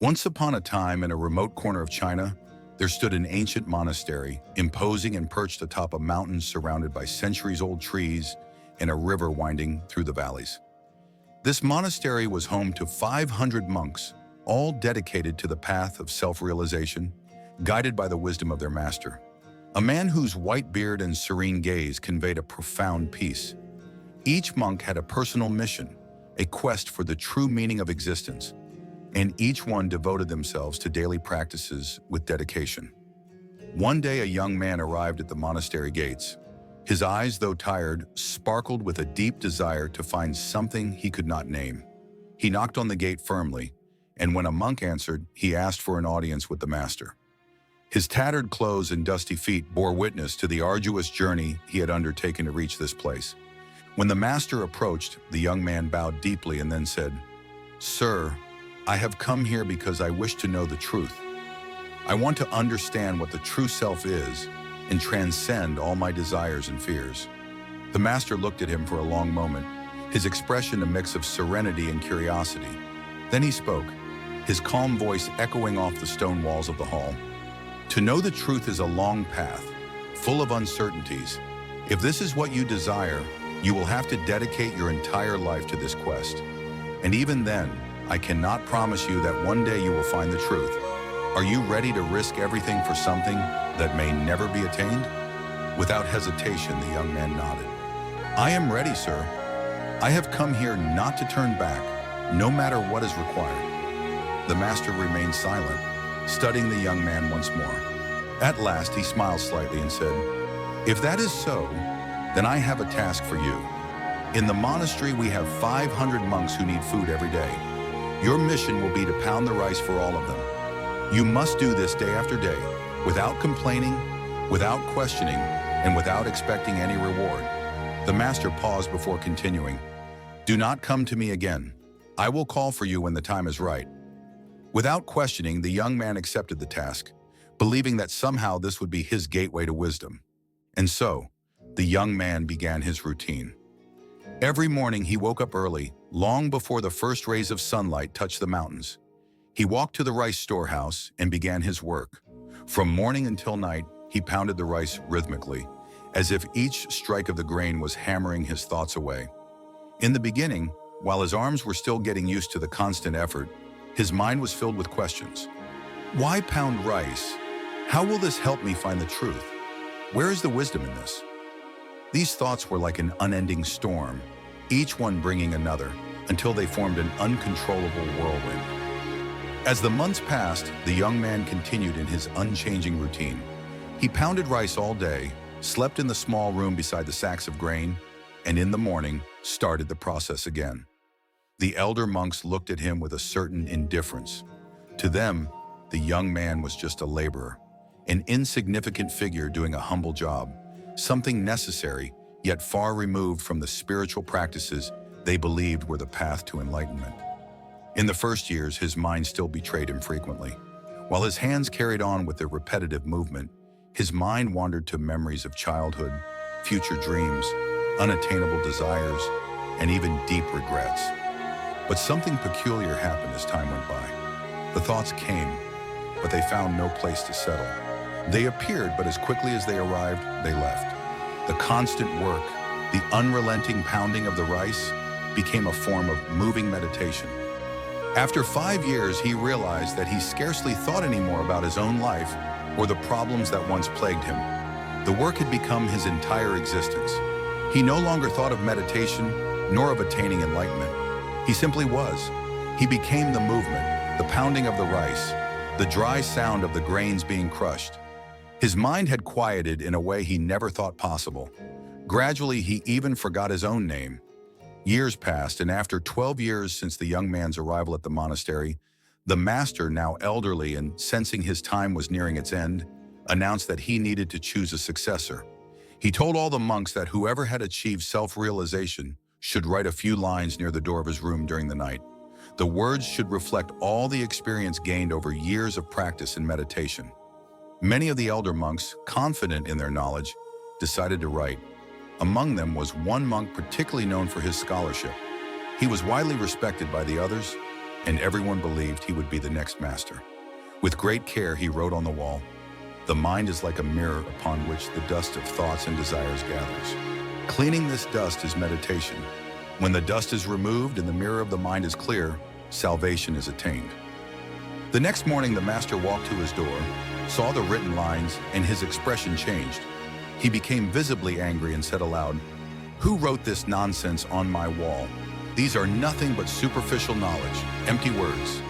Once upon a time, in a remote corner of China, there stood an ancient monastery, imposing and perched atop a mountain surrounded by centuries-old trees and a river winding through the valleys. This monastery was home to 500 monks, all dedicated to the path of self-realization, guided by the wisdom of their master. A man whose white beard and serene gaze conveyed a profound peace. Each monk had a personal mission, a quest for the true meaning of existence, and each one devoted themselves to daily practices with dedication. One day, a young man arrived at the monastery gates. His eyes, though tired, sparkled with a deep desire to find something he could not name. He knocked on the gate firmly, and when a monk answered, he asked for an audience with the master. His tattered clothes and dusty feet bore witness to the arduous journey he had undertaken to reach this place. When the master approached, the young man bowed deeply and then said, "Sir, I have come here because I wish to know the truth. I want to understand what the true self is and transcend all my desires and fears." The master looked at him for a long moment, his expression a mix of serenity and curiosity. Then he spoke, his calm voice echoing off the stone walls of the hall. "To know the truth is a long path, full of uncertainties. If this is what you desire, you will have to dedicate your entire life to this quest. And even then, I cannot promise you that one day you will find the truth. Are you ready to risk everything for something that may never be attained?" Without hesitation, the young man nodded. "I am ready, sir. I have come here not to turn back, no matter what is required." The master remained silent, studying the young man once more. At last, he smiled slightly and said, "If that is so, then I have a task for you. In the monastery, we have 500 monks who need food every day. Your mission will be to pound the rice for all of them. You must do this day after day, without complaining, without questioning, and without expecting any reward." The master paused before continuing, "Do not come to me again. I will call for you when the time is right." Without questioning, the young man accepted the task, believing that somehow this would be his gateway to wisdom. And so, the young man began his routine. Every morning he woke up early, long before the first rays of sunlight touched the mountains. He walked to the rice storehouse and began his work. From morning until night, he pounded the rice rhythmically, as if each strike of the grain was hammering his thoughts away. In the beginning, while his arms were still getting used to the constant effort, his mind was filled with questions. Why pound rice? How will this help me find the truth? Where is the wisdom in this? These thoughts were like an unending storm, each one bringing another, until they formed an uncontrollable whirlwind. As the months passed, the young man continued in his unchanging routine. He pounded rice all day, slept in the small room beside the sacks of grain, and in the morning started the process again. The elder monks looked at him with a certain indifference. To them, the young man was just a laborer, an insignificant figure doing a humble job, something necessary, yet far removed from the spiritual practices they believed were the path to enlightenment. In the first years, his mind still betrayed him frequently. While his hands carried on with their repetitive movement, his mind wandered to memories of childhood, future dreams, unattainable desires, and even deep regrets. But something peculiar happened as time went by. The thoughts came, but they found no place to settle. They appeared, but as quickly as they arrived, they left. The constant work, the unrelenting pounding of the rice, became a form of moving meditation. After 5 years, he realized that he scarcely thought anymore about his own life or the problems that once plagued him. The work had become his entire existence. He no longer thought of meditation, nor of attaining enlightenment. He simply was. He became the movement, the pounding of the rice, the dry sound of the grains being crushed. His mind had quieted in a way he never thought possible. Gradually, he even forgot his own name. Years passed, and after 12 years since the young man's arrival at the monastery, the master, now elderly and sensing his time was nearing its end, announced that he needed to choose a successor. He told all the monks that whoever had achieved self-realization should write a few lines near the door of his room during the night. The words should reflect all the experience gained over years of practice and meditation. Many of the elder monks, confident in their knowledge, decided to write. Among them was one monk particularly known for his scholarship. He was widely respected by the others, and everyone believed he would be the next master. With great care, he wrote on the wall, "The mind is like a mirror upon which the dust of thoughts and desires gathers. Cleaning this dust is meditation. When the dust is removed and the mirror of the mind is clear, salvation is attained." The next morning, the master walked to his door, saw the written lines, and his expression changed. He became visibly angry and said aloud, "Who wrote this nonsense on my wall? These are nothing but superficial knowledge, empty words."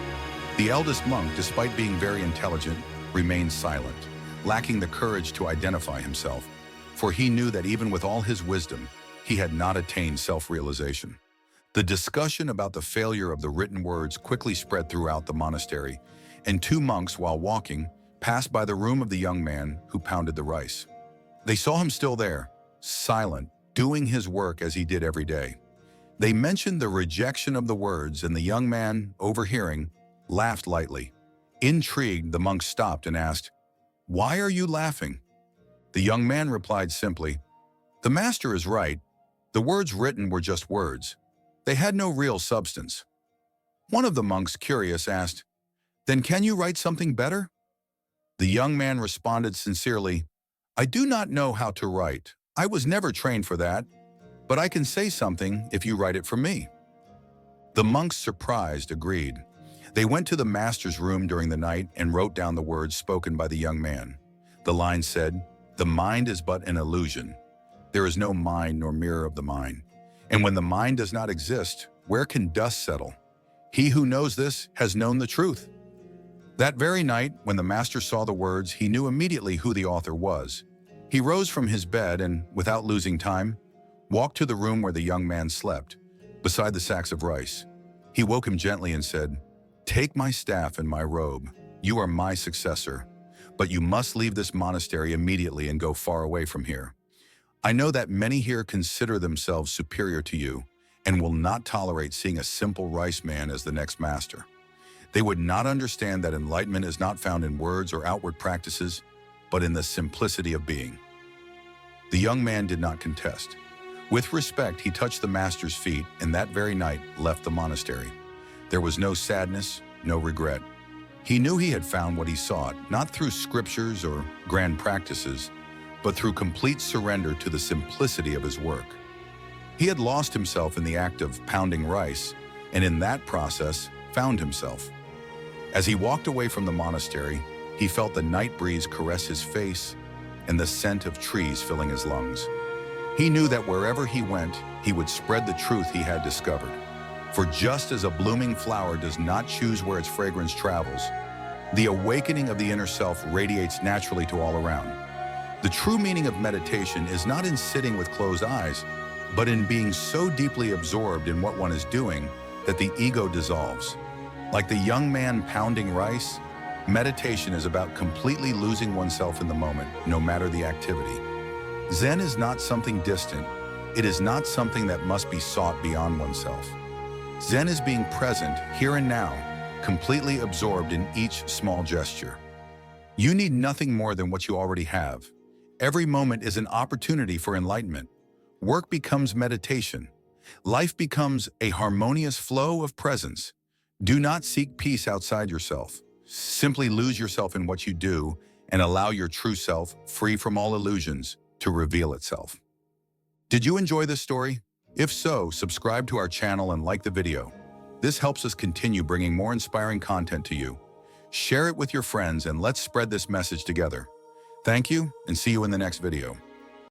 The eldest monk, despite being very intelligent, remained silent, lacking the courage to identify himself, for he knew that even with all his wisdom, he had not attained self-realization. The discussion about the failure of the written words quickly spread throughout the monastery, and two monks, while walking, passed by the room of the young man who pounded the rice. They saw him still there, silent, doing his work as he did every day. They mentioned the rejection of the words, and the young man, overhearing, laughed lightly. Intrigued, the monk stopped and asked, "Why are you laughing?" The young man replied simply, "The master is right. The words written were just words. They had no real substance." One of the monks, curious, asked, "Then can you write something better?" The young man responded sincerely, "I do not know how to write. I was never trained for that, but I can say something if you write it for me." The monks, surprised, agreed. They went to the master's room during the night and wrote down the words spoken by the young man. The line said, "The mind is but an illusion. There is no mind nor mirror of the mind. And when the mind does not exist, where can dust settle? He who knows this has known the truth." That very night, when the master saw the words, he knew immediately who the author was. He rose from his bed and, without losing time, walked to the room where the young man slept, beside the sacks of rice. He woke him gently and said, "Take my staff and my robe. You are my successor, but you must leave this monastery immediately and go far away from here. I know that many here consider themselves superior to you and will not tolerate seeing a simple rice man as the next master. They would not understand that enlightenment is not found in words or outward practices, but in the simplicity of being." The young man did not contest. With respect, he touched the master's feet and that very night left the monastery. There was no sadness, no regret. He knew he had found what he sought, not through scriptures or grand practices, but through complete surrender to the simplicity of his work. He had lost himself in the act of pounding rice, and in that process, found himself. As he walked away from the monastery, he felt the night breeze caress his face and the scent of trees filling his lungs. He knew that wherever he went, he would spread the truth he had discovered. For just as a blooming flower does not choose where its fragrance travels, the awakening of the inner self radiates naturally to all around. The true meaning of meditation is not in sitting with closed eyes, but in being so deeply absorbed in what one is doing that the ego dissolves. Like the young man pounding rice, meditation is about completely losing oneself in the moment, no matter the activity. Zen is not something distant. It is not something that must be sought beyond oneself. Zen is being present, here and now, completely absorbed in each small gesture. You need nothing more than what you already have. Every moment is an opportunity for enlightenment. Work becomes meditation. Life becomes a harmonious flow of presence. Do not seek peace outside yourself. Simply lose yourself in what you do and allow your true self, free from all illusions, to reveal itself. Did you enjoy this story? If so, subscribe to our channel and like the video. This helps us continue bringing more inspiring content to you. Share it with your friends and let's spread this message together. Thank you, and see you in the next video.